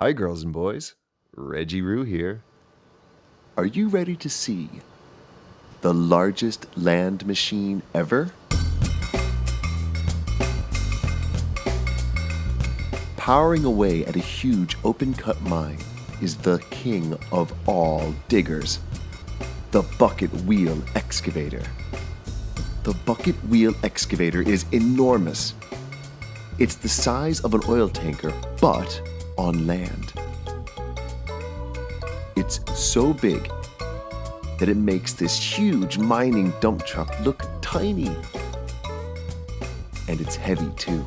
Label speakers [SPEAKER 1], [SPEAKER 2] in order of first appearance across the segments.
[SPEAKER 1] Hi girls and boys, Reggie Roo here. Are you ready to see the largest land machine ever? Powering away at a huge open-cut mine is the king of all diggers, the bucket wheel excavator. The bucket wheel excavator is enormous. It's the size of an oil tanker, but on land. It's so big that it makes this huge mining dump truck look tiny. And it's heavy too.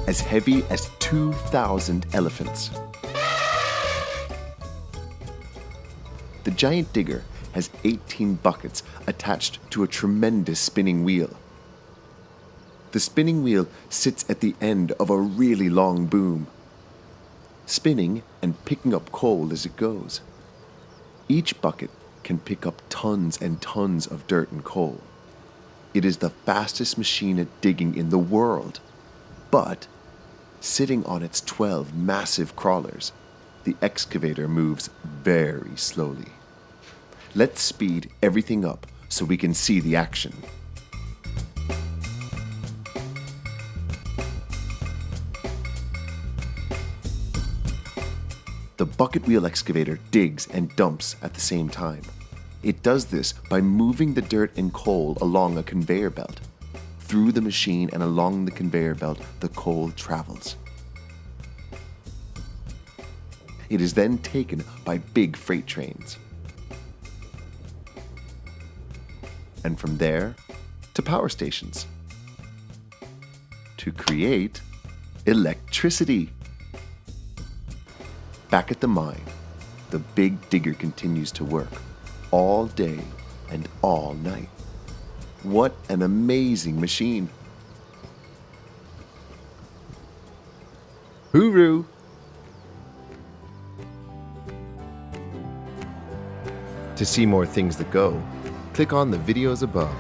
[SPEAKER 1] As heavy as 2,000 elephants. The giant digger has 18 buckets attached to a tremendous spinning wheel. The spinning wheel sits at the end of a really long boom, spinning and picking up coal as it goes. Each bucket can pick up tons and tons of dirt and coal. It is the fastest machine at digging in the world, but sitting on its 12 massive crawlers, the excavator moves very slowly. Let's speed everything up so we can see the action. The bucket wheel excavator digs and dumps at the same time. It does this by moving the dirt and coal along a conveyor belt. Through the machine and along the conveyor belt, the coal travels. It is then taken by big freight trains. And from there to power stations to create electricity. Back at the mine, the big digger continues to work all day and all night. What an amazing machine! Hooroo! To see more things that go, click on the videos above.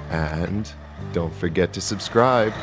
[SPEAKER 1] And don't forget to subscribe.